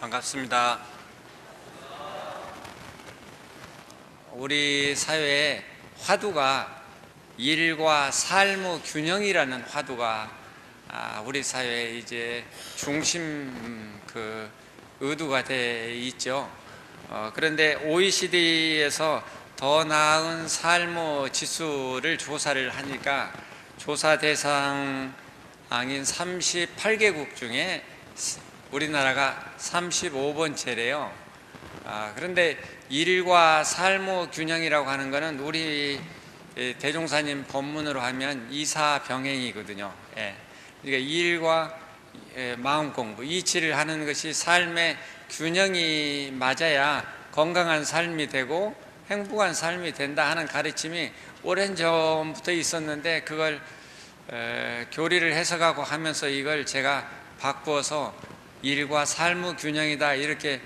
반갑습니다. 우리 사회에 화두가 일과 삶의 균형이라는 화두가 우리 사회에 이제 중심 의두가 돼 있죠. 그런데 OECD에서 더 나은 삶의 지수를 조사를 하니까 조사 대상인 38개국 중에 우리나라가 35번째래요. 그런데 일과 삶의 균형이라고 하는 것은 우리 대종사님 법문으로 하면 이사병행이거든요. 그러니까 일과 마음 공부, 이치를 하는 것이 삶의 균형이 맞아야 건강한 삶이 되고 행복한 삶이 된다 하는 가르침이 오랜 전부터 있었는데 그걸 교리를 해석하고 하면서 이걸 제가 바꾸어서 일과 삶의 균형이다 이렇게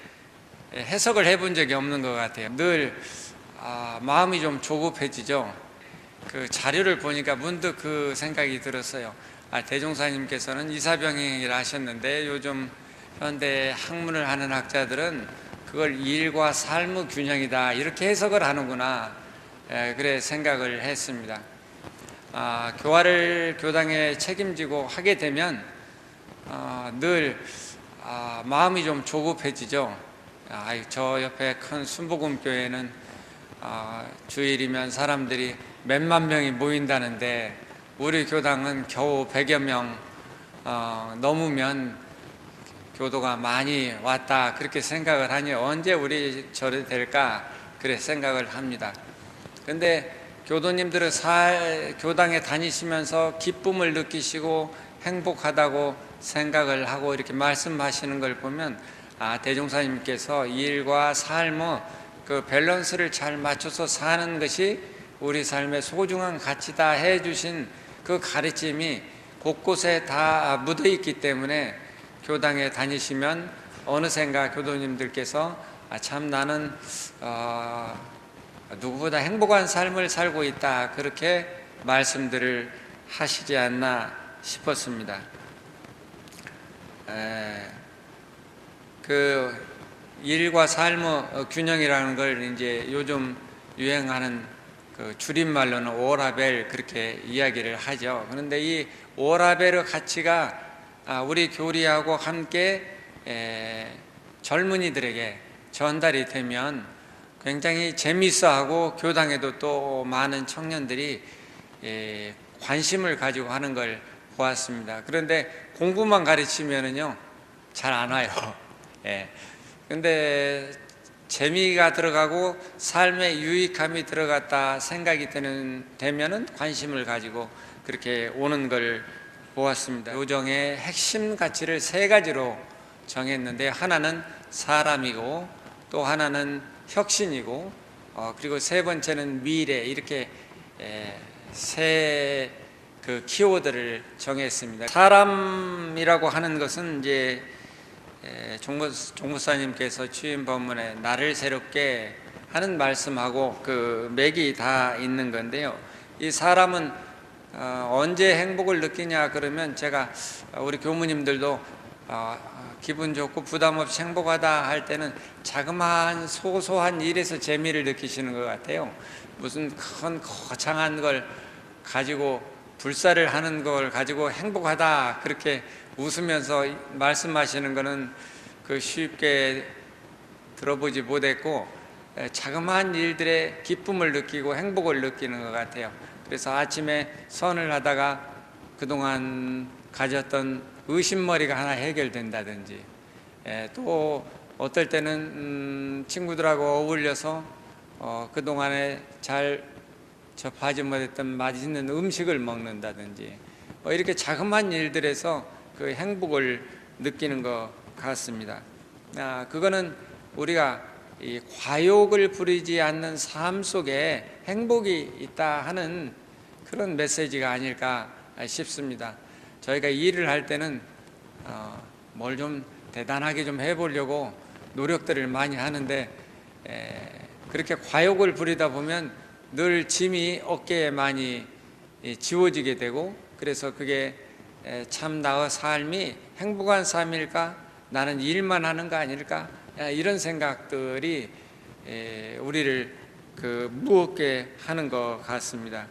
해석을 해본 적이 없는 것 같아요. 늘 마음이 좀 조급해지죠. 그 자료를 보니까 문득 그 생각이 들었어요. 대종사님께서는 이사병행이라 하셨는데 요즘 현대 학문을 하는 학자들은 그걸 일과 삶의 균형이다 이렇게 해석을 하는구나. 그래 생각을 했습니다. 교화를 교당에 책임지고 하게 되면 늘 마음이 좀 조급해지죠. 저 옆에 큰 순복음교회는 주일이면 사람들이 몇만 명이 모인다는데 우리 교당은 겨우 100여 명 넘으면 교도가 많이 왔다 그렇게 생각을 하니 언제 우리 절이 될까 그래 생각을 합니다. 그런데 교도님들은 교당에 다니시면서 기쁨을 느끼시고 행복하다고 생각을 하고 이렇게 말씀하시는 걸 보면 대종사님께서 일과 삶의 그 밸런스를 잘 맞춰서 사는 것이 우리 삶의 소중한 가치다 해주신 그 가르침이 곳곳에 다 묻어 있기 때문에 교당에 다니시면 어느샌가 교도님들께서 참 나는 누구보다 행복한 삶을 살고 있다 그렇게 말씀들을 하시지 않나 싶었습니다. 그 일과 삶의 균형이라는 걸 이제 요즘 유행하는 그 줄임말로는 오라벨 그렇게 이야기를 하죠. 그런데 이 오라벨의 가치가 우리 교리하고 함께 젊은이들에게 전달이 되면 굉장히 재미있어하고 교당에도 또 많은 청년들이 관심을 가지고 하는 걸 보았습니다. 그런데 공부만 가르치면은요 잘 안 와요. 근데 재미가 들어가고 삶의 유익함이 들어갔다 생각이 되면은 관심을 가지고 그렇게 오는 걸 보았습니다. 요정의 핵심 가치를 세 가지로 정했는데 하나는 사람이고 또 하나는 혁신이고 그리고 세 번째는 미래 이렇게 세 그 키워드를 정했습니다. 사람이라고 하는 것은 이제 종목사님께서 취임 법문에 나를 새롭게 하는 말씀하고 그 맥이 다 있는 건데요. 이 사람은 언제 행복을 느끼냐 그러면 제가 우리 교무님들도 기분 좋고 부담 없이 행복하다 할 때는 자그마한 소소한 일에서 재미를 느끼시는 것 같아요. 무슨 큰 거창한 걸 가지고 불사를 하는 걸 가지고 행복하다 그렇게 웃으면서 말씀하시는 것은 그 쉽게 들어보지 못했고 자그마한 일들의 기쁨을 느끼고 행복을 느끼는 것 같아요. 그래서 아침에 선을 하다가 그동안 가졌던 의심머리가 하나 해결된다든지 또 어떨 때는 친구들하고 어울려서 그동안에 잘 접하지 못했던 맛있는 음식을 먹는다든지 이렇게 자그마한 일들에서 그 행복을 느끼는 것 같습니다. 그거는 우리가 이 과욕을 부리지 않는 삶 속에 행복이 있다 하는 그런 메시지가 아닐까 싶습니다. 저희가 일을 할 때는 뭘 좀 대단하게 좀 해보려고 노력들을 많이 하는데 그렇게 과욕을 부리다 보면 늘 짐이 어깨에 많이 지워지게 되고 그래서 그게 참 나의 삶이 행복한 삶일까 나는 일만 하는 거 아닐까? 이런 생각들이 우리를 무겁게 하는 것 같습니다.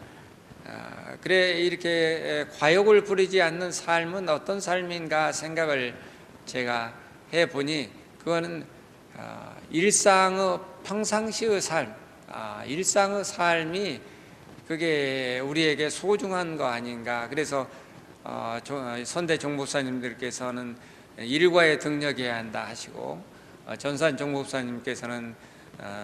그래 이렇게 과욕을 부리지 않는 삶은 어떤 삶인가 생각을 제가 해보니 그거는 일상의 평상시의 삶, 일상의 삶이 그게 우리에게 소중한 거 아닌가. 그래서 선대 종목사님들께서는 일과에 등력해야 한다 하시고 전산 종목사님께서는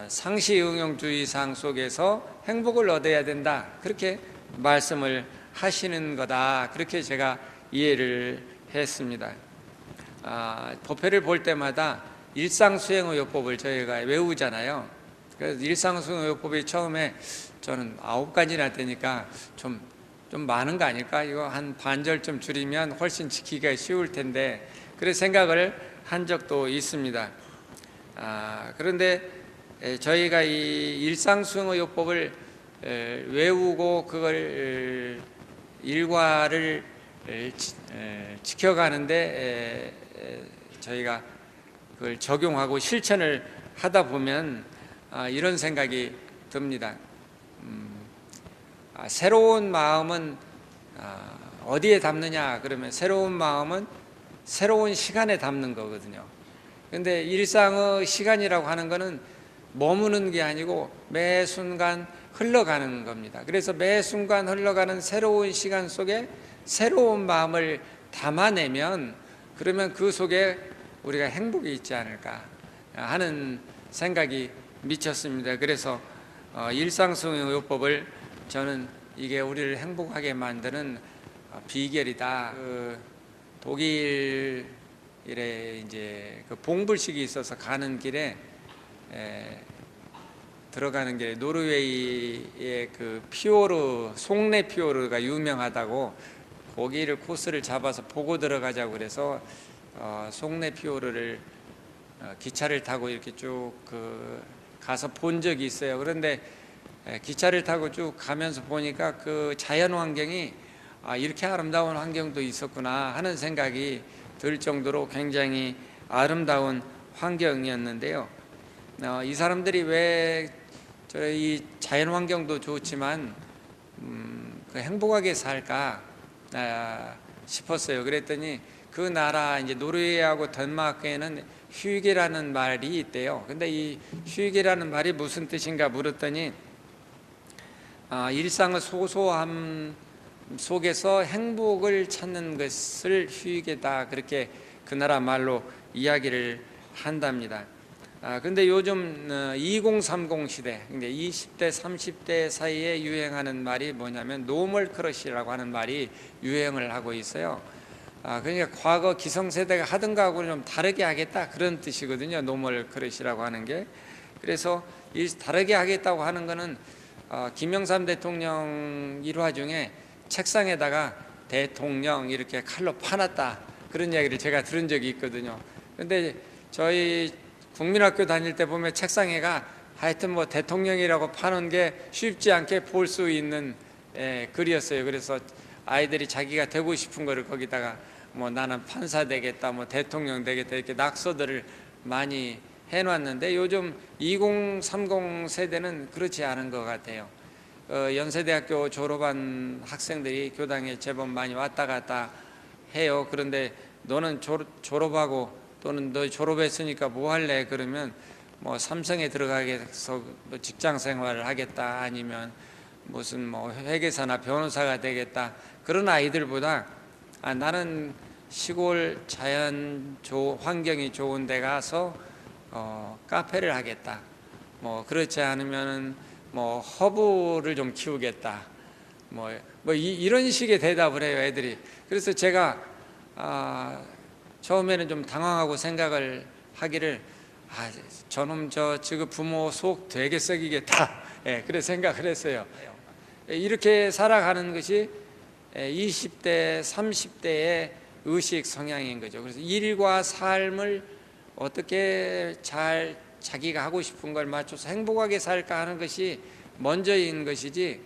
상시응용주의상 속에서 행복을 얻어야 된다 그렇게 말씀을 하시는 거다 그렇게 제가 이해를 했습니다. 법회를 볼 때마다 일상수행의요법을 저희가 외우잖아요. 그래서 일상수행의요법이 처음에 저는 9가지나 되니까 좀 많은 거 아닐까? 이거 한 반절좀 줄이면 훨씬 지키기가 쉬울 텐데 그런 생각을 한 적도 있습니다. 그런데 저희가 이 일상수행의요법을 외우고 그걸 일과를 지켜가는데 저희가 그걸 적용하고 실천을 하다 보면 이런 생각이 듭니다. 새로운 마음은 어디에 담느냐 그러면 새로운 마음은 새로운 시간에 담는 거거든요. 근데 일상의 시간이라고 하는 거는 머무는 게 아니고 매 순간 흘러가는 겁니다. 그래서 매 순간 흘러가는 새로운 시간 속에 새로운 마음을 담아내면 그러면 그 속에 우리가 행복이 있지 않을까 하는 생각이 미쳤습니다. 그래서 일상수행의요법을 저는 이게 우리를 행복하게 만드는 비결이다. 독일에 이제 봉불식이 있어서 가는 길에 들어가는 길에 노르웨이의 피오르 송내 피오르가 유명하다고 거기를 코스를 잡아서 보고 들어가자고 그래서 송내 피오르를 기차를 타고 이렇게 쭉 가서 본 적이 있어요. 그런데 기차를 타고 쭉 가면서 보니까 그 자연 환경이 이렇게 아름다운 환경도 있었구나 하는 생각이 들 정도로 굉장히 아름다운 환경이었는데요. 이 사람들이 왜 이 자연 환경도 좋지만 행복하게 살까 싶었어요. 그랬더니 그 나라 이제 노르웨이하고 덴마크에는 휴게라는 말이 있대요. 근데 이 휴게라는 말이 무슨 뜻인가 물었더니 일상의 소소함 속에서 행복을 찾는 것을 휴게다 그렇게 그 나라 말로 이야기를 한답니다. 근데 요즘 2030 시대, 20대, 30대 사이에 유행하는 말이 뭐냐면 노멀 크러쉬라고 하는 말이 유행을 하고 있어요. 그러니까 과거 기성세대가 하던 거하고는 좀 다르게 하겠다 그런 뜻이거든요. 노멀 크러쉬라고 하는 게. 그래서 다르게 하겠다고 하는 거는 김영삼 대통령 일화 중에 책상에다가 대통령 이렇게 칼로 파놨다 그런 이야기를 제가 들은 적이 있거든요. 근데 저희 국민학교 다닐 때 보면 책상에가 하여튼 뭐 대통령이라고 파는 게 쉽지 않게 볼 수 있는 글이었어요. 그래서 아이들이 자기가 되고 싶은 거를 거기다가 뭐 나는 판사 되겠다, 뭐 대통령 되겠다 이렇게 낙서들을 많이 해놨는데 요즘 2030 세대는 그렇지 않은 것 같아요. 연세대학교 졸업한 학생들이 교당에 제법 많이 왔다 갔다 해요. 그런데 너는 졸업하고 또는 너 졸업했으니까 뭐 할래? 그러면 뭐 삼성에 들어가겠어 직장 생활을 하겠다 아니면 무슨 뭐 회계사나 변호사가 되겠다 그런 아이들보다 나는 시골 자연 환경이 좋은 데 가서 카페를 하겠다 뭐 그렇지 않으면은 뭐 허브를 좀 키우겠다 뭐 이런 식의 대답을 해요 애들이. 그래서 제가 처음에는 좀 당황하고 생각을 하기를 저놈 지금 부모 속 되게 썩이겠다 그래 생각을 했어요. 이렇게 살아가는 것이 20대 30대의 의식 성향인 거죠. 그래서 일과 삶을 어떻게 잘 자기가 하고 싶은 걸 맞춰서 행복하게 살까 하는 것이 먼저인 것이지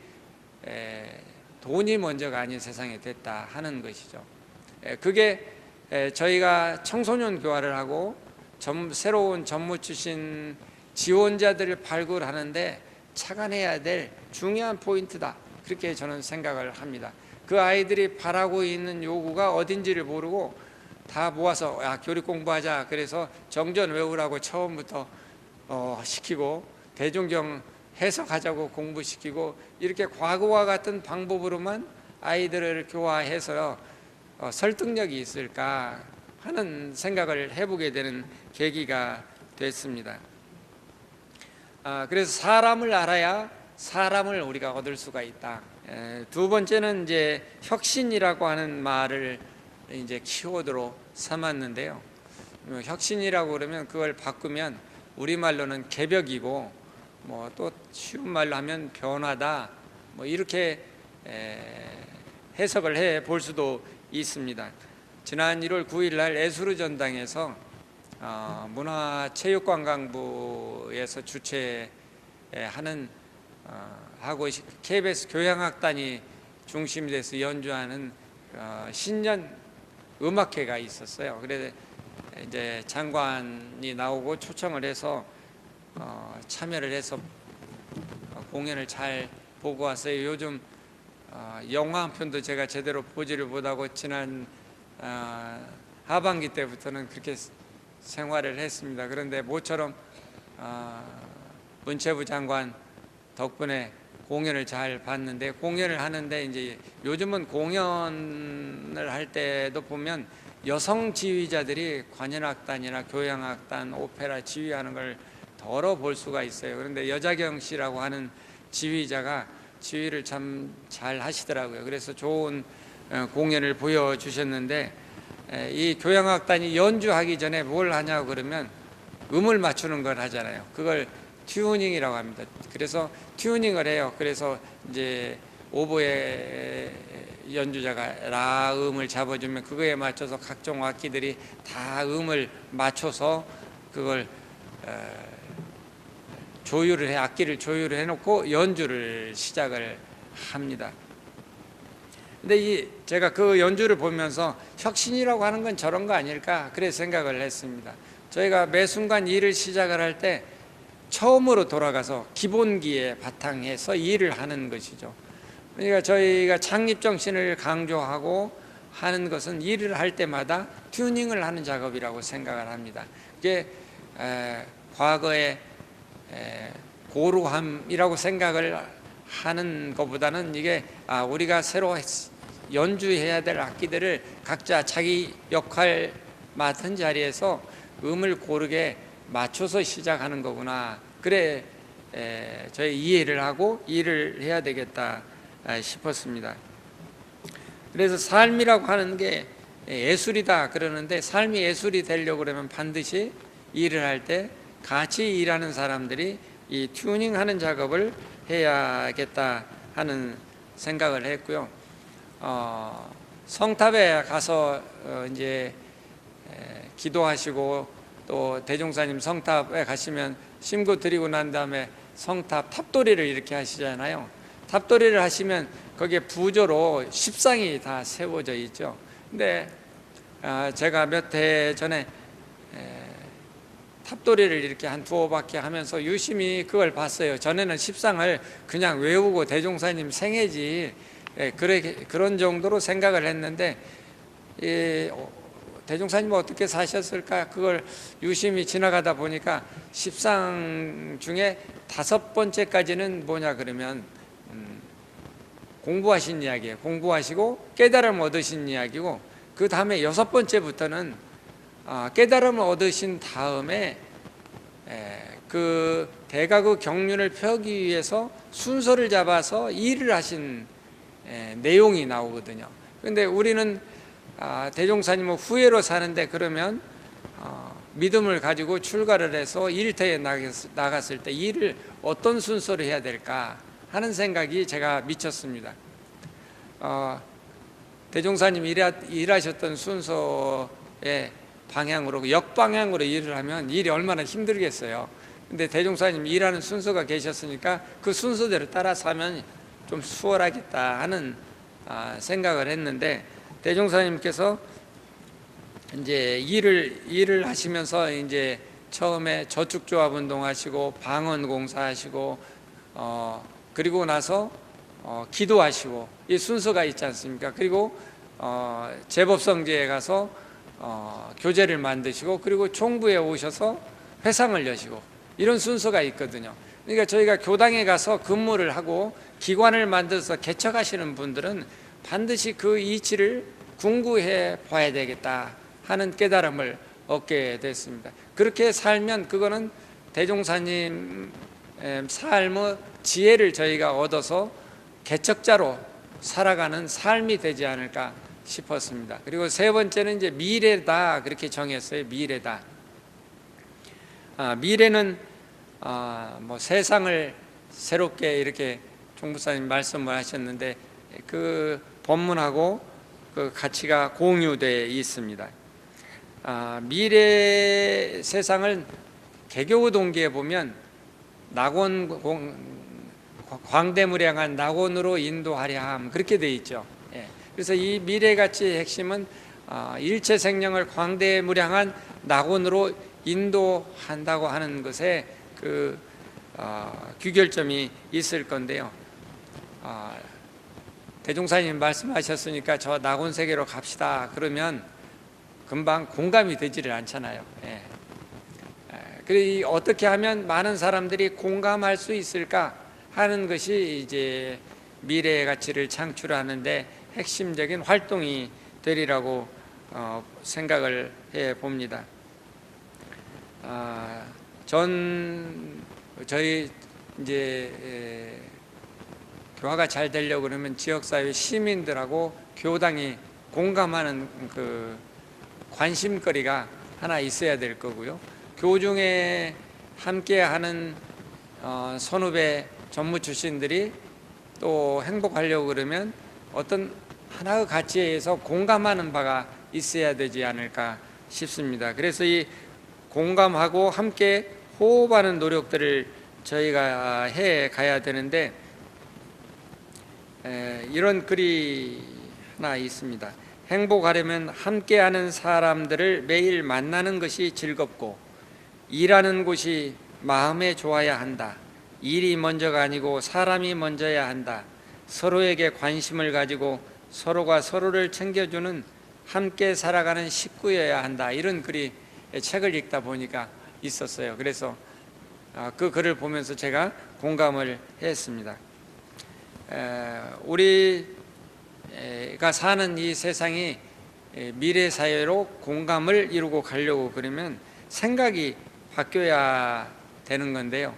돈이 먼저가 아닌 세상이 됐다 하는 것이죠. 그게 저희가 청소년 교화를 하고 새로운 전무 출신 지원자들을 발굴하는데 착안해야 될 중요한 포인트다, 그렇게 저는 생각을 합니다. 그 아이들이 바라고 있는 요구가 어딘지를 모르고 다 모아서 교리 공부하자, 그래서 정전 외우라고 처음부터 시키고 대종경 해석하자고 공부시키고, 이렇게 과거와 같은 방법으로만 아이들을 교화해서 설득력이 있을까 하는 생각을 해보게 되는 계기가 됐습니다. 그래서 사람을 알아야 사람을 우리가 얻을 수가 있다. 두 번째는 이제 혁신이라고 하는 말을 이제 키워드로 삼았는데요. 혁신이라고 그러면 그걸 바꾸면 우리말로는 개벽이고, 뭐 또 쉬운 말로 하면 변화다, 뭐 이렇게 해석을 해 볼 수도 있습니다. 지난 1월 9일 날 애수르 전당에서 문화체육관광부에서 주최하는 하고 KBS 교향악단이 중심이 돼서 연주하는 신년 음악회가 있었어요. 그래서 이제 장관이 나오고 초청을 해서 참여를 해서 공연을 잘 보고 왔어요. 요즘 영화 한 편도 제가 제대로 보지를 못하고 지난 하반기 때부터는 그렇게 생활을 했습니다. 그런데 모처럼 문체부 장관 덕분에 공연을 잘 봤는데, 공연을 하는데 이제 요즘은 공연을 할 때도 보면 여성 지휘자들이 관현악단이나 교향악단, 오페라 지휘하는 걸 덜어 볼 수가 있어요. 그런데 여자경 씨라고 하는 지휘자가 지휘를 참 잘 하시더라고요. 그래서 좋은 공연을 보여주셨는데, 이 교향악단이 연주하기 전에 뭘 하냐고 그러면 음을 맞추는 걸 하잖아요. 그걸 튜닝이라고 합니다. 그래서 튜닝을 해요. 그래서 이제 오보에 연주자가 라 음을 잡아주면 그거에 맞춰서 각종 악기들이 다 음을 맞춰서 그걸 조율을 해, 악기를 조율을 해놓고 연주를 시작을 합니다. 근데 제가 그 연주를 보면서 혁신이라고 하는 건 저런 거 아닐까, 그래 생각을 했습니다. 저희가 매 순간 일을 시작을 할 때 처음으로 돌아가서 기본기에 바탕해서 일을 하는 것이죠. 그러니까 저희가 창립 정신을 강조하고 하는 것은 일을 할 때마다 튜닝을 하는 작업이라고 생각을 합니다. 그게 과거의 고루함이라고 생각을 하는 것보다는 이게 우리가 새로 연주해야 될 악기들을 각자 자기 역할 맡은 자리에서 음을 고르게 맞춰서 시작하는 거구나, 그래 저희 이해를 하고 일을 해야 되겠다 싶었습니다. 그래서 삶이라고 하는 게 예술이다 그러는데, 삶이 예술이 되려고 그러면 반드시 일을 할 때 같이 일하는 사람들이 이 튜닝하는 작업을 해야겠다 하는 생각을 했고요. 성탑에 가서 이제 기도하시고, 또 대종사님 성탑에 가시면 심고 드리고 난 다음에 성탑 탑도리를 이렇게 하시잖아요. 탑도리를 하시면 거기에 부조로 십상이 다 세워져 있죠. 근데 제가 몇 해 전에 탑도리를 이렇게 한 두어 바퀴 하면서 유심히 그걸 봤어요. 전에는 십상을 그냥 외우고 대종사님 생애지 그런 정도로 생각을 했는데, 대종사님은 어떻게 사셨을까, 그걸 유심히 지나가다 보니까 십상 중에 5번째까지는 뭐냐 그러면 공부하신 이야기예요. 공부하시고 깨달음 얻으신 이야기고, 그 다음에 6번째부터는 깨달음을 얻으신 다음에 그 대가그 경륜을 펴기 위해서 순서를 잡아서 일을 하신 내용이 나오거든요. 그런데 우리는 대종사님은 후회로 사는데, 그러면 믿음을 가지고 출가를 해서 일터에 나갔을 때 일을 어떤 순서로 해야 될까 하는 생각이 제가 미쳤습니다. 대종사님 일하셨던 순서의 방향으로, 역방향으로 일을 하면 일이 얼마나 힘들겠어요. 근데 대종사님 일하는 순서가 계셨으니까 그 순서대로 따라서 하면 좀 수월하겠다 하는 생각을 했는데, 대종사님께서 이제 일을 하시면서 이제 처음에 저축조합 운동하시고 방언공사하시고 그리고 나서 기도하시고 이 순서가 있지 않습니까? 그리고 재법성지에 가서 교재를 만드시고 그리고 총부에 오셔서 회상을 여시고 이런 순서가 있거든요. 그러니까 저희가 교당에 가서 근무를 하고 기관을 만들어서 개척하시는 분들은 반드시 그 이치를 궁구해 봐야 되겠다 하는 깨달음을 얻게 됐습니다. 그렇게 살면 그거는 대종사님 삶의 지혜를 저희가 얻어서 개척자로 살아가는 삶이 되지 않을까 싶었습니다. 그리고 세 번째는 이제 미래다 그렇게 정했어요. 미래다. 미래는 뭐 세상을 새롭게 이렇게 종부사님 말씀을 하셨는데 그 본문하고 그 가치가 공유되어 있습니다. 미래 세상을 개교 동기에 보면 광대무량한 낙원으로 인도하려 함 그렇게 되어 있죠. 그래서 이 미래 가치의 핵심은 일체 생명을 광대무량한 낙원으로 인도한다고 하는 것에 그 귀결점이 있을 건데요. 대종사님 말씀하셨으니까 저 낙원 세계로 갑시다 그러면 금방 공감이 되지를 않잖아요. 그래 어떻게 하면 많은 사람들이 공감할 수 있을까 하는 것이 이제 미래의 가치를 창출하는데 핵심적인 활동이 되리라고 생각을 해 봅니다. 저희 이제 교화가 잘 되려고 그러면 지역사회 시민들하고 교당이 공감하는 그 관심거리가 하나 있어야 될 거고요. 교중에 함께하는 선후배 전무 출신들이 또 행복하려고 그러면 어떤 하나의 가치에 의해서 공감하는 바가 있어야 되지 않을까 싶습니다. 그래서 이 공감하고 함께 호흡하는 노력들을 저희가 해 가야 되는데 이런 글이 하나 있습니다. 행복하려면 함께하는 사람들을 매일 만나는 것이 즐겁고 일하는 곳이 마음에 좋아야 한다. 일이 먼저가 아니고 사람이 먼저야 한다. 서로에게 관심을 가지고 서로가 서로를 챙겨주는 함께 살아가는 식구여야 한다. 이런 글이 책을 읽다 보니까 있었어요. 그래서 그 글을 보면서 제가 공감을 했습니다. 우리가 사는 이 세상이 미래 사회로 공감을 이루고 가려고 그러면 생각이 바뀌어야 되는 건데요.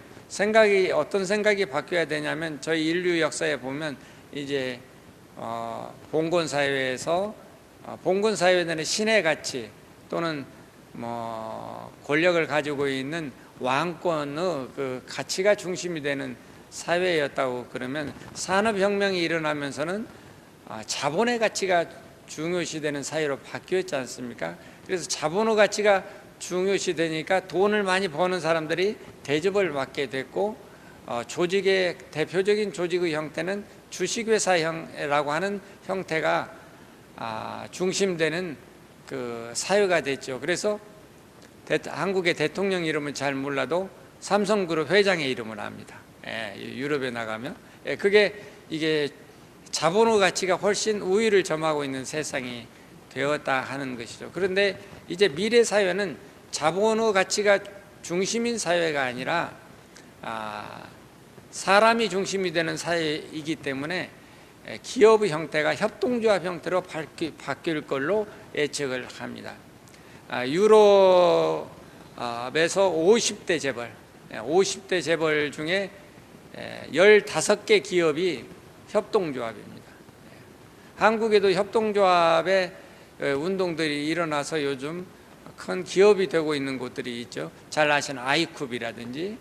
어떤 생각이 바뀌어야 되냐면 저희 인류 역사에 보면 이제 봉건 사회에서 봉건 사회는 신의 가치 또는 뭐 권력을 가지고 있는 왕권의 그 가치가 중심이 되는 사회였다고 그러면 산업혁명이 일어나면서는 자본의 가치가 중요시되는 사회로 바뀌었지 않습니까? 그래서 자본의 가치가 중요시되니까 돈을 많이 버는 사람들이 대접을 받게 됐고 조직의 대표적인 조직의 형태는 주식회사형이라고 하는 형태가 중심되는 그 사회가 됐죠. 그래서 한국의 대통령 이름은 잘 몰라도 삼성그룹 회장의 이름을 압니다. 유럽에 나가면 이게 자본의 가치가 훨씬 우위를 점하고 있는 세상이 되었다 하는 것이죠. 그런데 이제 미래 사회는 자본의 가치가 중심인 사회가 아니라 사람이 중심이 되는 사회이기 때문에 기업의 형태가 협동조합 형태로 바뀔 걸로 예측을 합니다. 유럽에서 50대 재벌 중에 15개 기업이 협동조합입니다. 한국에도 협동조합의 운동들이 일어나서 요즘 큰 기업이 되고 있는 곳들이 있죠. 잘 아시는 아이쿱이라든지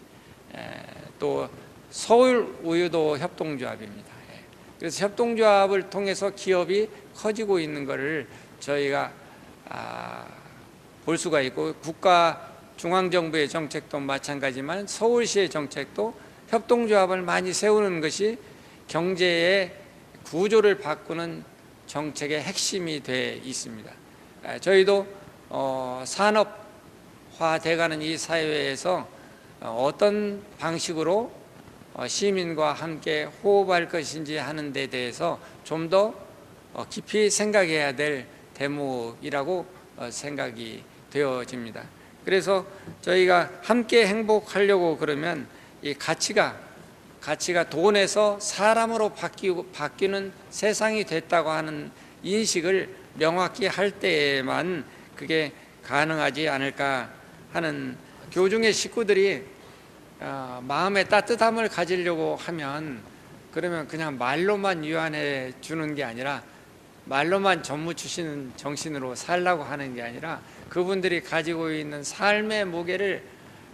또 서울우유도 협동조합입니다. 그래서 협동조합을 통해서 기업이 커지고 있는 것을 저희가 볼 수가 있고 국가 중앙정부의 정책도 마찬가지지만 서울시의 정책도 협동조합을 많이 세우는 것이 경제의 구조를 바꾸는 정책의 핵심이 되어 있습니다. 저희도 산업화돼가는 이 사회에서 어떤 방식으로 시민과 함께 호흡할 것인지 하는 데 대해서 좀 더 깊이 생각해야 될 대목이라고 생각이 되어집니다. 그래서 저희가 함께 행복하려고 그러면 이 가치가 돈에서 사람으로 바뀌는 세상이 됐다고 하는 인식을 명확히 할 때에만 그게 가능하지 않을까 하는, 교중의 식구들이 마음의 따뜻함을 가지려고 하면, 그러면 그냥 말로만 유한해 주는 게 아니라, 말로만 전무 추시는 정신으로 살라고 하는 게 아니라 그분들이 가지고 있는 삶의 무게를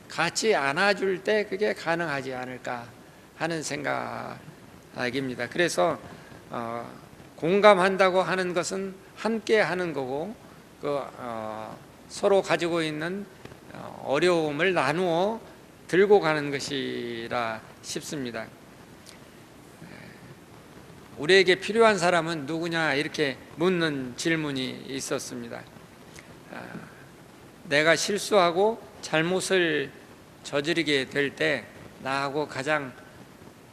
같이 안아줄 때 그게 가능하지 않을까 하는 생각입니다. 그래서 공감한다고 하는 것은 함께 하는 거고, 서로 가지고 있는 어려움을 나누어 들고 가는 것이라 싶습니다. 우리에게 필요한 사람은 누구냐 이렇게 묻는 질문이 있었습니다. 내가 실수하고 잘못을 저지르게 될 때 나하고 가장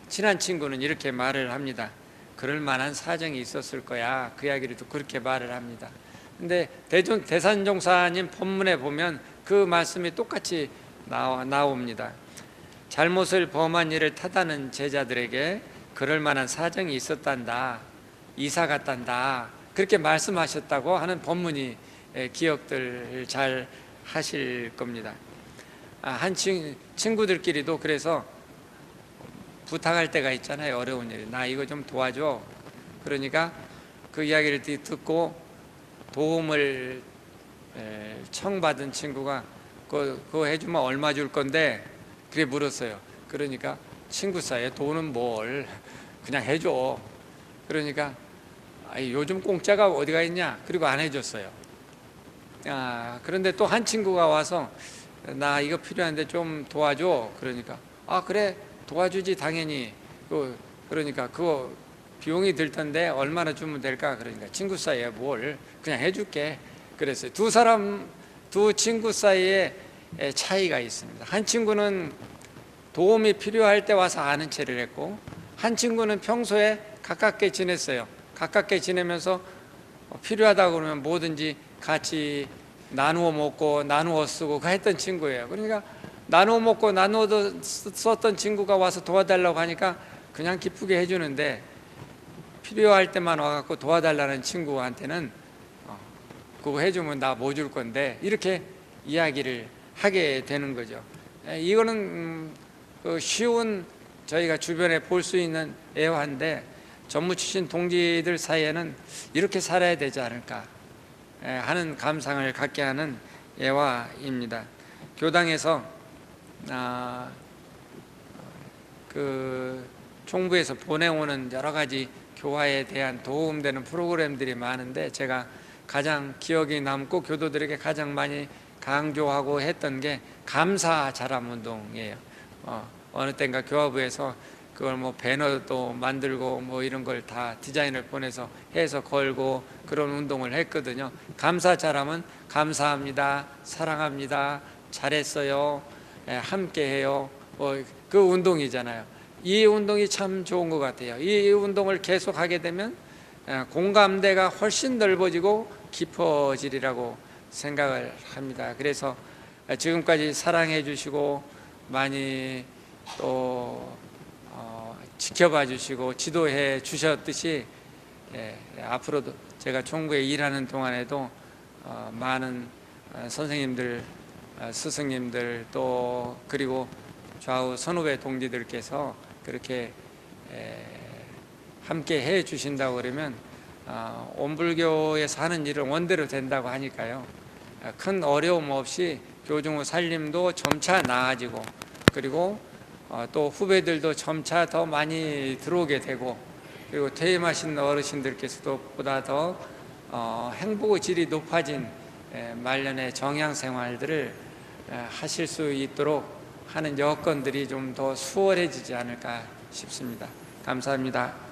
친한 친구는 이렇게 말을 합니다. 그럴 만한 사정이 있었을 거야. 그 이야기를 또 그렇게 말을 합니다. 근데 대산종사님 본문에 보면 그 말씀이 똑같이 나옵니다. 잘못을 범한 일을 탓하는 제자들에게 그럴 만한 사정이 있었단다, 이사 갔단다, 그렇게 말씀하셨다고 하는 본문이 기억들 잘 하실 겁니다. 한 친구들끼리도 그래서 부탁할 때가 있잖아요. 어려운 일, 나 이거 좀 도와줘. 그러니까 그 이야기를 듣고 도움을 청받은 친구가 그거 해주면 얼마 줄 건데, 그래 물었어요. 그러니까 친구 사이에 돈은 뭘, 그냥 해줘. 그러니까 요즘 공짜가 어디가 있냐, 그리고 안 해줬어요. 그런데 또 한 친구가 와서 나 이거 필요한데 좀 도와줘. 그러니까 그래 도와주지 당연히. 그러니까 그거 비용이 들 텐데 얼마나 주면 될까. 그러니까 친구 사이에 뭘, 그냥 해줄게. 그랬어요. 두 친구 사이에 차이가 있습니다. 한 친구는 도움이 필요할 때 와서 아는 체를 했고, 한 친구는 평소에 가깝게 지냈어요. 가깝게 지내면서 필요하다고 그러면 뭐든지 같이 나누어 먹고 나누어 쓰고 했던 친구예요. 그러니까 나누어 먹고 나누어 썼던 친구가 와서 도와달라고 하니까 그냥 기쁘게 해주는데, 필요할 때만 와갖고 도와달라는 친구한테는 그거 해주면 나 뭐 줄 건데, 이렇게 이야기를 하게 되는 거죠. 이거는 쉬운, 저희가 주변에 볼 수 있는 애화인데, 전무 출신 동지들 사이에는 이렇게 살아야 되지 않을까 하는 감상을 갖게 하는 애화입니다. 교당에서 그 총부에서 보내오는 여러 가지 교화에 대한 도움되는 프로그램들이 많은데, 제가 가장 기억이 남고 교도들에게 가장 많이 강조하고 했던 게 감사 자람 운동이에요. 어느 때인가 교화부에서 그걸 뭐 배너도 만들고 뭐 이런 걸 다 디자인을 보내서 해서 걸고 그런 운동을 했거든요. 감사 자람은 감사합니다, 사랑합니다, 잘했어요, 함께해요, 그 운동이잖아요. 이 운동이 참 좋은 것 같아요. 이 운동을 계속 하게 되면 공감대가 훨씬 넓어지고 깊어지리라고 생각을 합니다. 그래서 지금까지 사랑해 주시고 많이 또 지켜봐 주시고 지도해 주셨듯이, 앞으로도 제가 총부에 일하는 동안에도 많은 선생님들, 스승님들, 또 그리고 좌우 선후배 동지들께서 그렇게 함께 해 주신다고 그러면 온불교에서 하는 일은 원대로 된다고 하니까요, 큰 어려움 없이 교중 후 살림도 점차 나아지고, 그리고 또 후배들도 점차 더 많이 들어오게 되고, 그리고 퇴임하신 어르신들께서도 보다 더 행복의 질이 높아진 말년의 정양 생활들을 하실 수 있도록 하는 여건들이 좀 더 수월해지지 않을까 싶습니다. 감사합니다.